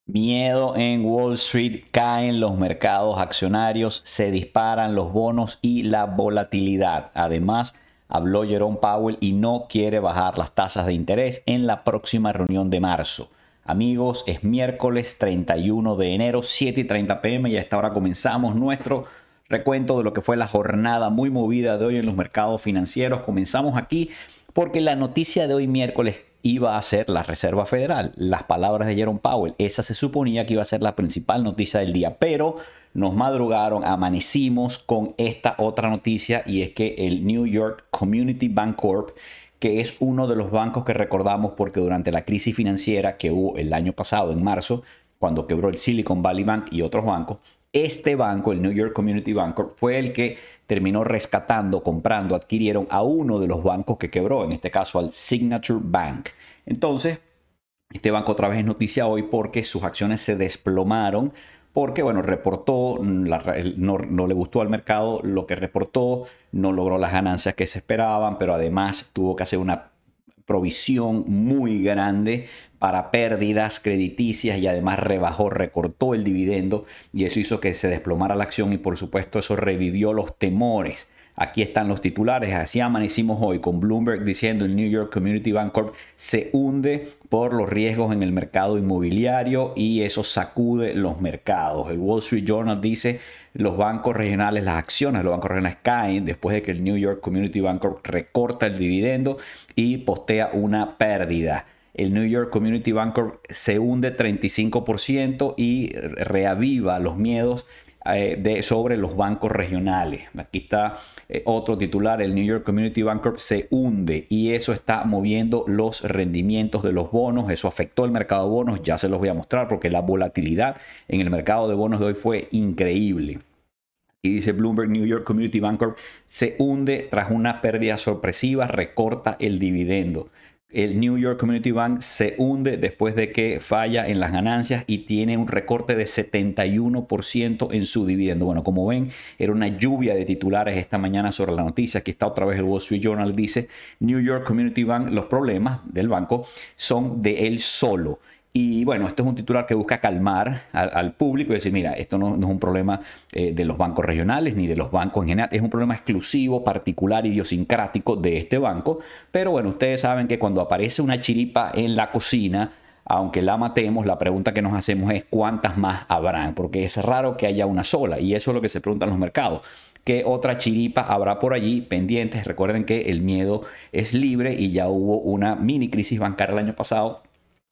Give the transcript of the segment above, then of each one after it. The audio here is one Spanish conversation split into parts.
Miedo en Wall Street, caen los mercados accionarios, se disparan los bonos y la volatilidad. Además, habló Jerome Powell y no quiere bajar las tasas de interés en la próxima reunión de marzo. Amigos, es miércoles 31 de enero, 7:30 p.m. y a esta hora comenzamos nuestro recuento de lo que fue la jornada muy movida de hoy en los mercados financieros. Comenzamos aquí porque la noticia de hoy miércoles iba a ser la Reserva Federal. Las palabras de Jerome Powell, esa se suponía que iba a ser la principal noticia del día, pero nos madrugaron, amanecimos con esta otra noticia y es que el New York Community Bank Corp, que es uno de los bancos que recordamos porque durante la crisis financiera que hubo el año pasado, en marzo, cuando quebró el Silicon Valley Bank y otros bancos, este banco, el New York Community Bank Corp, fue el que terminó rescatando, comprando, adquirieron a uno de los bancos que quebró, en este caso al Signature Bank. Entonces, este banco otra vez es noticia hoy porque sus acciones se desplomaron, porque, bueno, reportó, no le gustó al mercado lo que reportó, no logró las ganancias que se esperaban, pero además tuvo que hacer una provisión muy grande para pérdidas crediticias y además recortó el dividendo y eso hizo que se desplomara la acción y por supuesto eso revivió los temores. Aquí están los titulares, así amanecimos hoy con Bloomberg diciendo el New York Community Bank Corp se hunde por los riesgos en el mercado inmobiliario y eso sacude los mercados. El Wall Street Journal dice los bancos regionales, las acciones de los bancos regionales caen después de que el New York Community Bank Corp recorta el dividendo y postea una pérdida. El New York Community Bank Corp se hunde 35% y reaviva los miedos sobre los bancos regionales. Aquí está otro titular, el New York Community Bank Corp se hunde y eso está moviendo los rendimientos de los bonos, eso afectó el mercado de bonos, ya se los voy a mostrar porque la volatilidad en el mercado de bonos de hoy fue increíble. Y dice Bloomberg, New York Community Bank Corp se hunde tras una pérdida sorpresiva, recorta el dividendo. El New York Community Bank se hunde después de que falla en las ganancias y tiene un recorte de 71% en su dividendo. Bueno, como ven, era una lluvia de titulares esta mañana sobre la noticia. Aquí está otra vez el Wall Street Journal. Dice, New York Community Bank, los problemas del banco son de él solo. Y bueno, esto es un titular que busca calmar al público y decir, mira, esto no es un problema de los bancos regionales ni de los bancos en general, es un problema exclusivo, particular, idiosincrático de este banco. Pero bueno, ustedes saben que cuando aparece una chiripa en la cocina, aunque la matemos, la pregunta que nos hacemos es cuántas más habrán, porque es raro que haya una sola y eso es lo que se preguntan los mercados. ¿Qué otra chiripa habrá por allí pendientes? Recuerden que el miedo es libre y ya hubo una mini crisis bancaria el año pasado.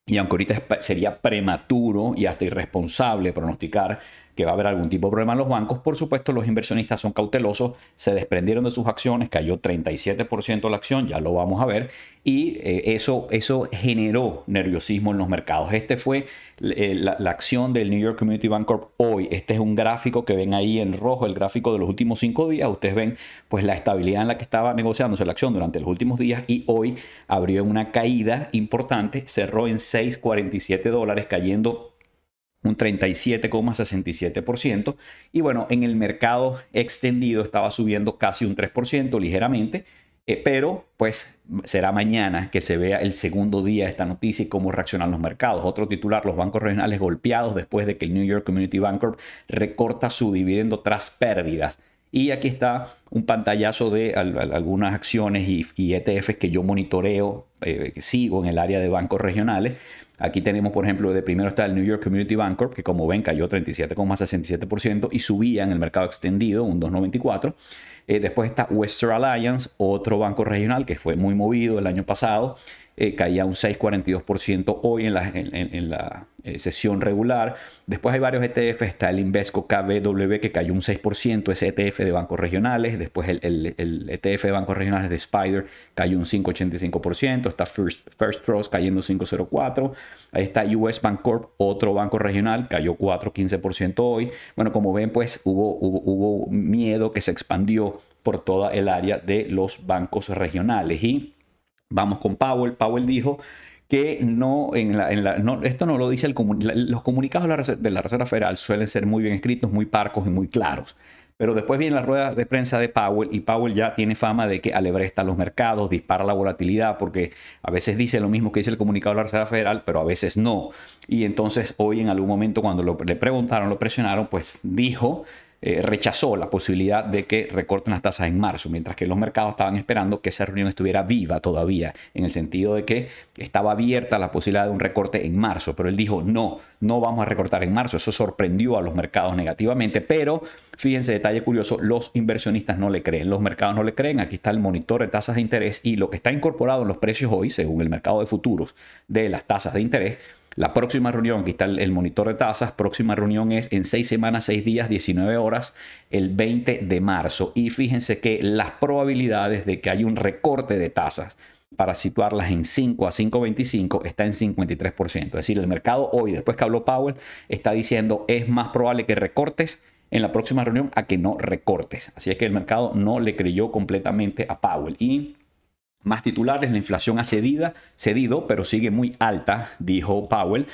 Y aunque ahorita sería prematuro y hasta irresponsable pronosticar que va a haber algún tipo de problema en los bancos, por supuesto los inversionistas son cautelosos, se desprendieron de sus acciones, cayó 37% la acción, ya lo vamos a ver, y eso generó nerviosismo en los mercados. Este fue la acción del New York Community Bank Corp hoy. Este es un gráfico que ven ahí en rojo, el gráfico de los últimos 5 días. Ustedes ven pues la estabilidad en la que estaba negociándose la acción durante los últimos días y hoy abrió en una caída importante, cerró en $6.47, cayendo un 37,67%. Y bueno, en el mercado extendido estaba subiendo casi un 3%, ligeramente. Pero pues será mañana que se vea el segundo día de esta noticia y cómo reaccionan los mercados. Otro titular, los bancos regionales golpeados después de que el New York Community Bank Corp recorta su dividendo tras pérdidas. Y aquí está un pantallazo de algunas acciones y ETFs que yo monitoreo, sigo en el área de bancos regionales. Aquí tenemos, por ejemplo, de primero está el New York Community Bank Corp, que como ven cayó 37,67% y subía en el mercado extendido un 2,94%. Después está Western Alliance, otro banco regional que fue muy movido el año pasado. Caía un 6,42% hoy en la sesión regular. Después hay varios ETFs, está el Invesco KBW que cayó un 6%, ese ETF de bancos regionales. Después el ETF de bancos regionales de Spider cayó un 5,85%. Está First Trust cayendo 5,04%. Ahí está US Bank Corp, otro banco regional, cayó 4,15% hoy. Bueno, como ven, pues hubo miedo que se expandió por toda el área de los bancos regionales. Y vamos con Powell. Powell dijo que no, esto no lo dice los comunicados de la Reserva Federal suelen ser muy bien escritos, muy parcos y muy claros. Pero después viene la rueda de prensa de Powell y Powell ya tiene fama de que alebresta los mercados, dispara la volatilidad porque a veces dice lo mismo que dice el comunicado de la Reserva Federal, pero a veces no. Y entonces hoy en algún momento cuando le preguntaron, lo presionaron, pues dijo, rechazó la posibilidad de que recorten las tasas en marzo, mientras que los mercados estaban esperando que esa reunión estuviera viva todavía, en el sentido de que estaba abierta la posibilidad de un recorte en marzo, pero él dijo no vamos a recortar en marzo. Eso sorprendió a los mercados negativamente, pero fíjense, detalle curioso, los inversionistas no le creen, los mercados no le creen. Aquí está el monitor de tasas de interés y lo que está incorporado en los precios hoy, según el mercado de futuros de las tasas de interés. La próxima reunión, aquí está el monitor de tasas, próxima reunión es en 6 semanas, 6 días, 19 horas, el 20 de marzo. Y fíjense que las probabilidades de que haya un recorte de tasas para situarlas en 5 a 5.25 está en 53%. Es decir, el mercado hoy, después que habló Powell, está diciendo es más probable que recortes en la próxima reunión a que no recortes. Así es que el mercado no le creyó completamente a Powell. Y más titulares, la inflación ha cedido, pero sigue muy alta, dijo Powell.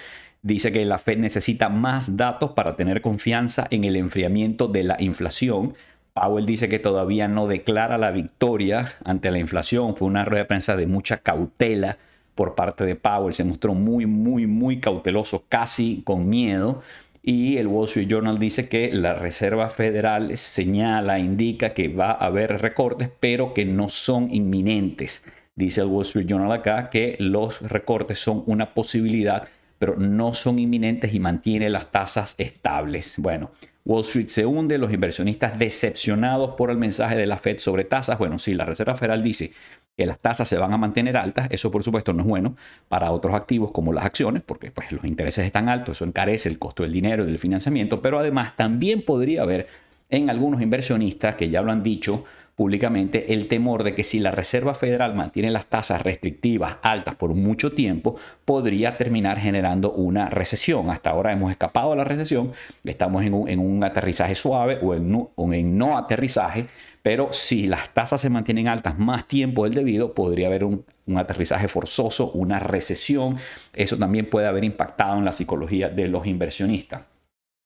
Dice que la Fed necesita más datos para tener confianza en el enfriamiento de la inflación. Powell dice que todavía no declara la victoria ante la inflación. Fue una rueda de prensa de mucha cautela por parte de Powell. Se mostró muy cauteloso, casi con miedo. Y el Wall Street Journal dice que la Reserva Federal indica que va a haber recortes, pero que no son inminentes. Dice el Wall Street Journal acá que los recortes son una posibilidad, pero no son inminentes y mantiene las tasas estables. Bueno, Wall Street se hunde, los inversionistas decepcionados por el mensaje de la Fed sobre tasas. Bueno, sí, la Reserva Federal dice que las tasas se van a mantener altas. Eso, por supuesto, no es bueno para otros activos como las acciones, porque pues, los intereses están altos, eso encarece el costo del dinero y del financiamiento, pero además también podría haber en algunos inversionistas que ya lo han dicho públicamente el temor de que si la Reserva Federal mantiene las tasas restrictivas altas por mucho tiempo, podría terminar generando una recesión. Hasta ahora hemos escapado de la recesión, estamos en un aterrizaje suave o en no aterrizaje, pero si las tasas se mantienen altas más tiempo del debido, podría haber un aterrizaje forzoso, una recesión. Eso también puede haber impactado en la psicología de los inversionistas.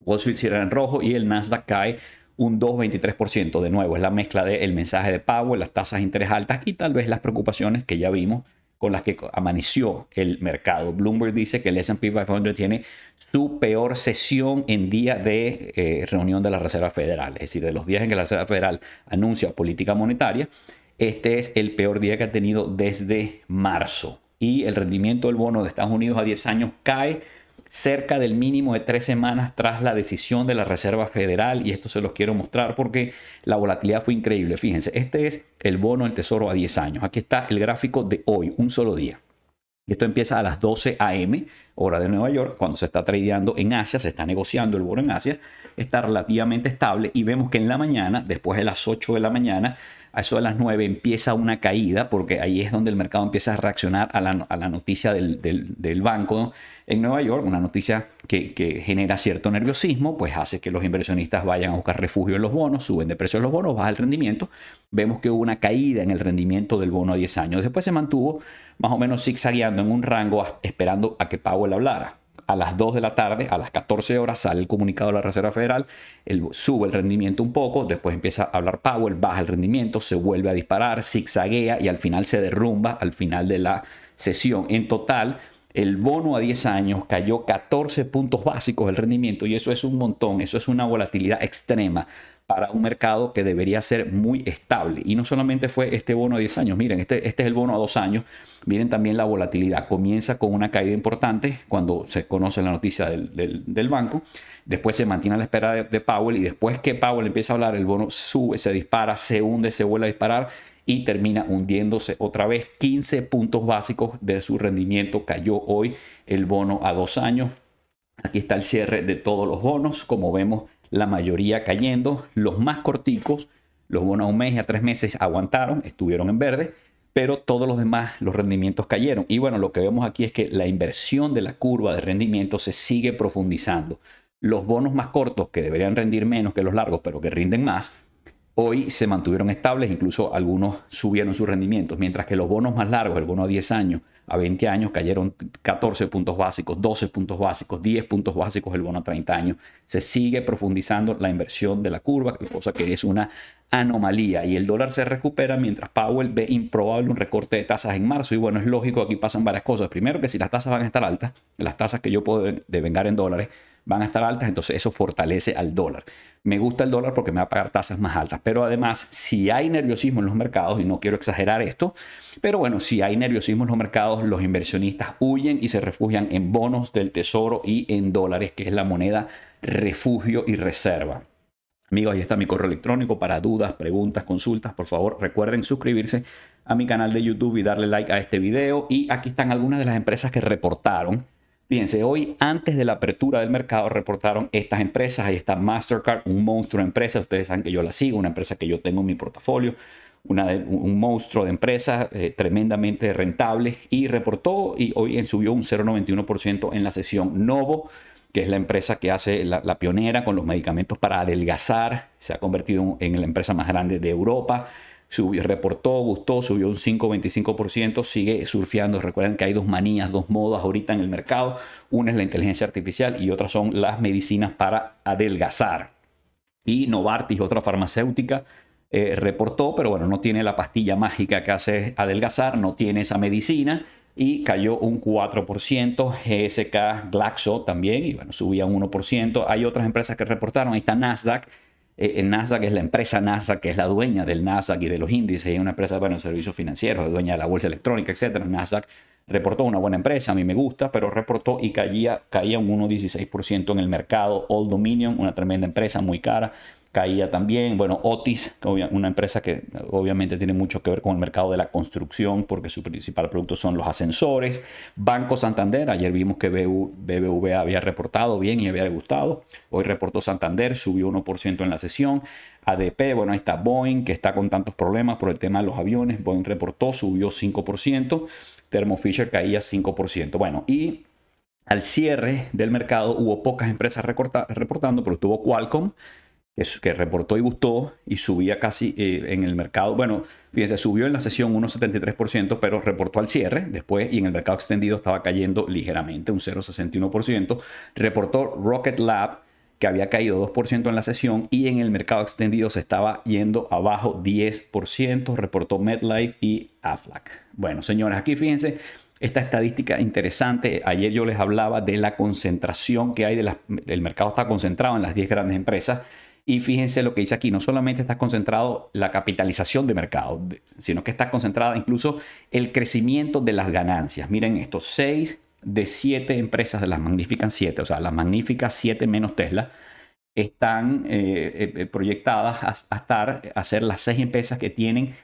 Wall Street cierra en rojo y el Nasdaq cae un 2,23%. De nuevo, es la mezcla del mensaje de Powell, las tasas de interés altas y tal vez las preocupaciones que ya vimos con las que amaneció el mercado. Bloomberg dice que el S&P 500 tiene su peor sesión en día de reunión de la Reserva Federal. Es decir, de los días en que la Reserva Federal anuncia política monetaria, este es el peor día que ha tenido desde marzo. Y el rendimiento del bono de Estados Unidos a 10 años cae cerca del mínimo de 3 semanas tras la decisión de la Reserva Federal. Y esto se los quiero mostrar porque la volatilidad fue increíble. Fíjense, este es el bono del Tesoro a 10 años. Aquí está el gráfico de hoy, un solo día. Esto empieza a las 12 a.m., hora de Nueva York, cuando se está tradeando en Asia, se está negociando el bono en Asia, está relativamente estable y vemos que en la mañana, después de las 8 de la mañana, a eso de las 9 empieza una caída, porque ahí es donde el mercado empieza a reaccionar a la noticia del banco en Nueva York, una noticia que genera cierto nerviosismo, pues hace que los inversionistas vayan a buscar refugio en los bonos, suben de precio los bonos, baja el rendimiento. Vemos que hubo una caída en el rendimiento del bono a 10 años. Después se mantuvo más o menos zigzagueando en un rango esperando a que Powell hablara. A las 2 de la tarde, a las 14 horas, sale el comunicado de la Reserva Federal, sube el rendimiento un poco, después empieza a hablar Powell, baja el rendimiento, se vuelve a disparar, zigzaguea y al final se derrumba al final de la sesión. En total, el bono a 10 años cayó 14 puntos básicos del rendimiento y eso es un montón, eso es una volatilidad extrema para un mercado que debería ser muy estable. Y no solamente fue este bono a 10 años, miren, este es el bono a 2 años, miren también la volatilidad. Comienza con una caída importante cuando se conoce la noticia del banco, después se mantiene a la espera de Powell y después que Powell empieza a hablar, el bono sube, se dispara, se hunde, se vuelve a disparar y termina hundiéndose otra vez. 15 puntos básicos de su rendimiento cayó hoy el bono a 2 años. Aquí está el cierre de todos los bonos, como vemos, la mayoría cayendo. Los más corticos, los bonos a 1 mes y a 3 meses aguantaron, estuvieron en verde, pero todos los demás, los rendimientos cayeron. Y bueno, lo que vemos aquí es que la inversión de la curva de rendimiento se sigue profundizando. Los bonos más cortos, que deberían rendir menos que los largos, pero que rinden más, hoy se mantuvieron estables, incluso algunos subieron sus rendimientos, mientras que los bonos más largos, el bono a 10 años a 20 años cayeron 14 puntos básicos, 12 puntos básicos, 10 puntos básicos el bono a 30 años. Se sigue profundizando la inversión de la curva, cosa que es una anomalía, y el dólar se recupera mientras Powell ve improbable un recorte de tasas en marzo. Y bueno, es lógico, aquí pasan varias cosas. Primero, que si las tasas van a estar altas, las tasas que yo puedo devengar en dólares van a estar altas, entonces eso fortalece al dólar. Me gusta el dólar porque me va a pagar tasas más altas, pero además, si hay nerviosismo en los mercados, y no quiero exagerar esto, pero bueno, si hay nerviosismo en los mercados, los inversionistas huyen y se refugian en bonos del tesoro y en dólares, que es la moneda refugio y reserva. Amigos, ahí está mi correo electrónico para dudas, preguntas, consultas. Por favor, recuerden suscribirse a mi canal de YouTube y darle like a este video. Y aquí están algunas de las empresas que reportaron. Fíjense, hoy antes de la apertura del mercado reportaron estas empresas. Ahí está Mastercard, un monstruo de empresa. Ustedes saben que yo la sigo, una empresa que yo tengo en mi portafolio. Un monstruo de empresa tremendamente rentable, y reportó y hoy subió un 0,91% en la sesión. Novo, que es la empresa que hace la pionera con los medicamentos para adelgazar, se ha convertido en la empresa más grande de Europa. Reportó, gustó, subió un 5,25%, sigue surfeando. Recuerden que hay dos manías, dos modas ahorita en el mercado. Una es la inteligencia artificial y otra son las medicinas para adelgazar. Y Novartis, otra farmacéutica, reportó, pero bueno, no tiene la pastilla mágica que hace adelgazar, no tiene esa medicina, y cayó un 4%. GSK, Glaxo también, y bueno, subía un 1%. Hay otras empresas que reportaron. Ahí está Nasdaq. Nasdaq es la empresa Nasdaq, que es la dueña del Nasdaq y de los índices, y una empresa, bueno, de servicios financieros, dueña de la bolsa electrónica, etcétera. Nasdaq reportó, una buena empresa, a mí me gusta, pero reportó y caía un 1,16% en el mercado. Old Dominion, una tremenda empresa, muy cara, caía también. Bueno, Otis, una empresa que obviamente tiene mucho que ver con el mercado de la construcción, porque su principal producto son los ascensores. Banco Santander, ayer vimos que BBVA había reportado bien y había gustado. Hoy reportó Santander, subió 1% en la sesión. ADP, bueno, ahí está Boeing, que está con tantos problemas por el tema de los aviones. Boeing reportó, subió 5%. Thermo Fisher caía 5%. Bueno, y al cierre del mercado hubo pocas empresas reportando, pero estuvo Qualcomm, que reportó y gustó, y subía casi en el mercado. Bueno, fíjense, subió en la sesión 1,73%, pero reportó al cierre después, y en el mercado extendido estaba cayendo ligeramente, un 0,61%. Reportó Rocket Lab, que había caído 2% en la sesión, y en el mercado extendido se estaba yendo abajo 10%. Reportó MetLife y Aflac. Bueno, señores, aquí fíjense esta estadística interesante. Ayer yo les hablaba de la concentración que hay el mercado está concentrado en las 10 grandes empresas. Y fíjense lo que dice aquí, no solamente está concentrado la capitalización de mercado, sino que está concentrada incluso el crecimiento de las ganancias. Miren esto, 6 de 7 empresas de las magníficas 7, o sea, las magníficas 7 menos Tesla, están proyectadas a ser las 6 empresas que tienen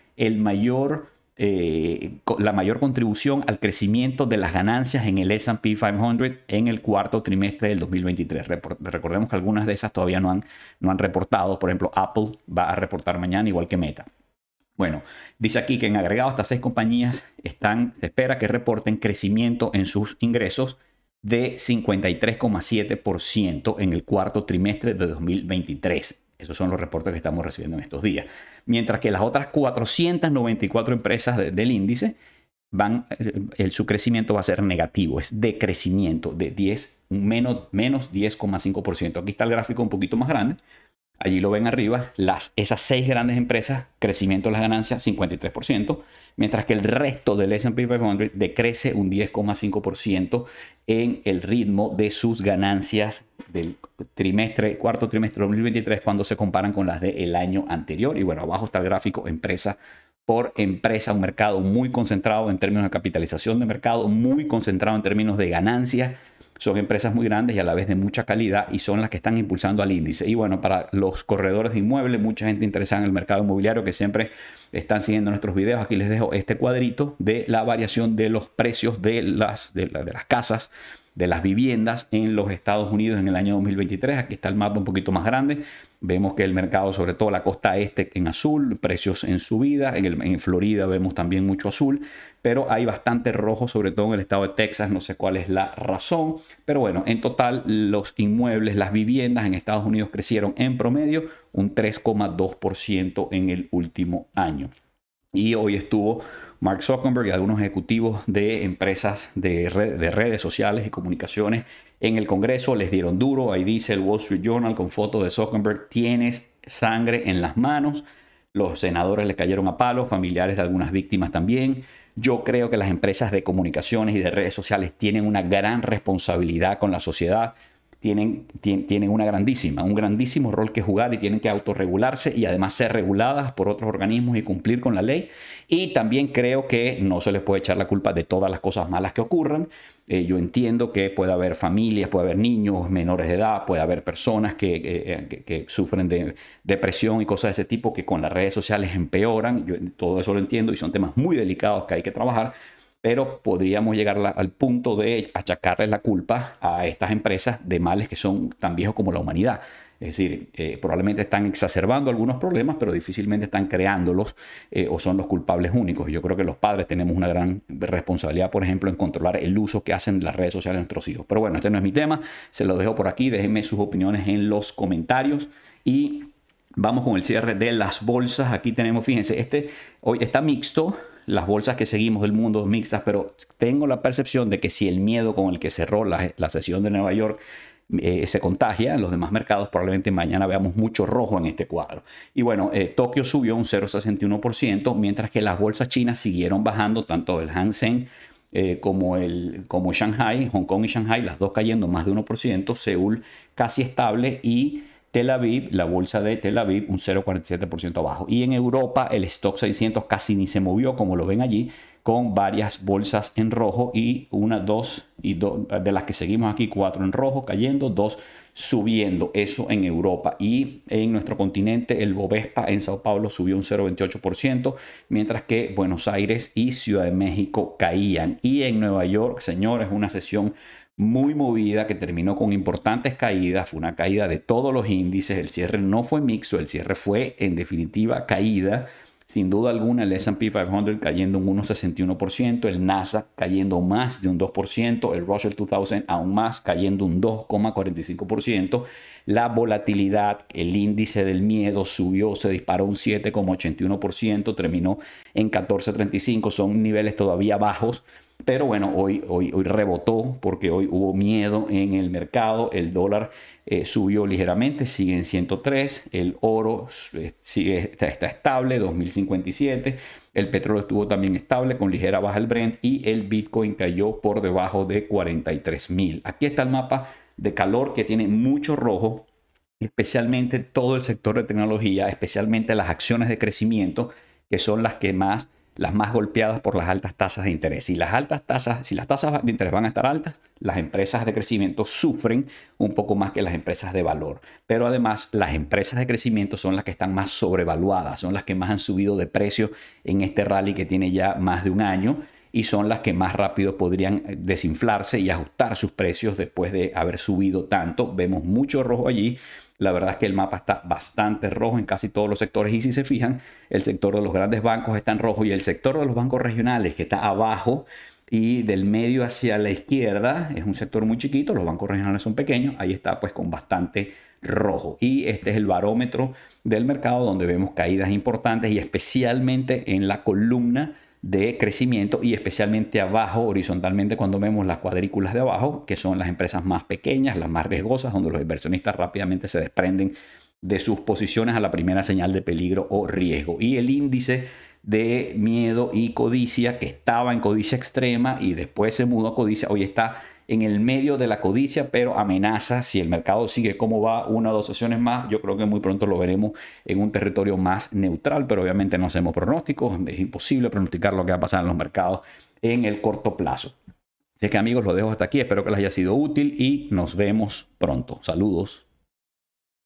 la mayor contribución al crecimiento de las ganancias en el S&P 500 en el cuarto trimestre del 2023. Recordemos que algunas de esas todavía no han reportado. Por ejemplo, Apple va a reportar mañana, igual que Meta. Bueno, dice aquí que en agregado estas 6 compañías se espera que reporten crecimiento en sus ingresos de 53,7% en el cuarto trimestre de 2023. Esos son los reportes que estamos recibiendo en estos días. Mientras que las otras 494 empresas del índice su crecimiento va a ser negativo, es decrecimiento de menos 10,5%. Aquí está el gráfico un poquito más grande. Allí lo ven arriba, esas 6 grandes empresas, crecimiento de las ganancias 53%, mientras que el resto del S&P 500 decrece un 10,5% en el ritmo de sus ganancias del cuarto trimestre de 2023 cuando se comparan con las del año anterior. Y bueno, abajo está el gráfico empresa por empresa, un mercado muy concentrado en términos de capitalización de mercado, muy concentrado en términos de ganancias. Son empresas muy grandes y a la vez de mucha calidad, y son las que están impulsando al índice. Y bueno, para los corredores de inmuebles, mucha gente interesada en el mercado inmobiliario que siempre están siguiendo nuestros videos, aquí les dejo este cuadrito de la variación de los precios de las casas, de las viviendas en los Estados Unidos en el año 2023. Aquí está el mapa un poquito más grande. Vemos que el mercado, sobre todo la costa este en azul, precios en subida. En Florida vemos también mucho azul, pero hay bastante rojo, sobre todo en el estado de Texas. No sé cuál es la razón, pero bueno, en total los inmuebles, las viviendas en Estados Unidos crecieron en promedio un 3,2% en el último año. Y hoy estuvo Mark Zuckerberg y algunos ejecutivos de empresas de redes sociales y comunicaciones en el Congreso. Les dieron duro. Ahí dice el Wall Street Journal con foto de Zuckerberg: tienes sangre en las manos. Los senadores le cayeron a palos, familiares de algunas víctimas también. Yo creo que las empresas de comunicaciones y de redes sociales tienen una gran responsabilidad con la sociedad. Tienen un grandísimo rol que jugar y tienen que autorregularse y además ser reguladas por otros organismos y cumplir con la ley. Y también creo que no se les puede echar la culpa de todas las cosas malas que ocurran. Yo entiendo que puede haber familias, puede haber niños menores de edad, puede haber personas que sufren de depresión y cosas de ese tipo que con las redes sociales empeoran. Yo todo eso lo entiendo y son temas muy delicados que hay que trabajar. Pero podríamos llegar al punto de achacarles la culpa a estas empresas de males que son tan viejos como la humanidad. Es decir, probablemente están exacerbando algunos problemas, pero difícilmente están creándolos o son los culpables únicos. Yo creo que los padres tenemos una gran responsabilidad, por ejemplo, en controlar el uso que hacen de las redes sociales de nuestros hijos. Pero bueno, este no es mi tema. Se lo dejo por aquí. Déjenme sus opiniones en los comentarios y vamos con el cierre de las bolsas. Aquí tenemos, fíjense, hoy está mixto. Las bolsas que seguimos del mundo mixtas, pero tengo la percepción de que si el miedo con el que cerró la sesión de Nueva York se contagia en los demás mercados, probablemente mañana veamos mucho rojo en este cuadro. Y bueno, Tokio subió un 0,61%, mientras que las bolsas chinas siguieron bajando, tanto el Hang Seng como Shanghai, Hong Kong y Shanghai, las dos cayendo más de 1%, Seúl casi estable y Tel Aviv, la bolsa de Tel Aviv, un 0,47% abajo. Y en Europa el Stock 600 casi ni se movió, como lo ven allí, con varias bolsas en rojo y de las que seguimos aquí, 4 en rojo cayendo, 2 subiendo. Eso en Europa. Y en nuestro continente el Bovespa en Sao Paulo subió un 0,28%, mientras que Buenos Aires y Ciudad de México caían. Y en Nueva York, señores, una sesión muy movida que terminó con importantes caídas. Fue una caída de todos los índices. El cierre no fue mixto, el cierre fue en definitiva caída. Sin duda alguna el S&P 500 cayendo un 1,61%, el Nasdaq cayendo más de un 2%, el Russell 2000 aún más cayendo un 2,45%. La volatilidad, el índice del miedo subió, se disparó un 7,81%, terminó en 14,35, son niveles todavía bajos. Pero bueno, hoy rebotó porque hoy hubo miedo en el mercado. El dólar subió ligeramente, sigue en 103. El oro está estable, 2057. El petróleo estuvo también estable con ligera baja el Brent y el Bitcoin cayó por debajo de 43,000. Aquí está el mapa de calor que tiene mucho rojo, especialmente todo el sector de tecnología, especialmente las acciones de crecimiento, que son las más golpeadas por las altas tasas de interés. Si las tasas de interés van a estar altas, las empresas de crecimiento sufren un poco más que las empresas de valor. Pero además, las empresas de crecimiento son las que están más sobrevaluadas, son las que más han subido de precio en este rally que tiene ya más de un año y son las que más rápido podrían desinflarse y ajustar sus precios después de haber subido tanto. Vemos mucho rojo allí. La verdad es que el mapa está bastante rojo en casi todos los sectores y si se fijan, el sector de los grandes bancos está en rojo y el sector de los bancos regionales, que está abajo y del medio hacia la izquierda, es un sector muy chiquito, los bancos regionales son pequeños, ahí está pues con bastante rojo. Y este es el barómetro del mercado donde vemos caídas importantes y especialmente en la columna de crecimiento y especialmente abajo horizontalmente cuando vemos las cuadrículas de abajo, que son las empresas más pequeñas, las más riesgosas, donde los inversionistas rápidamente se desprenden de sus posiciones a la primera señal de peligro o riesgo. Y el índice de miedo y codicia, que estaba en codicia extrema y después se mudó a codicia, hoy está en el medio de la codicia, pero amenaza, si el mercado sigue como va, 1 o 2 sesiones más, yo creo que muy pronto lo veremos en un territorio más neutral, pero obviamente no hacemos pronósticos, es imposible pronosticar lo que va a pasar en los mercados en el corto plazo. Así que amigos, lo dejo hasta aquí, espero que les haya sido útil y nos vemos pronto. Saludos.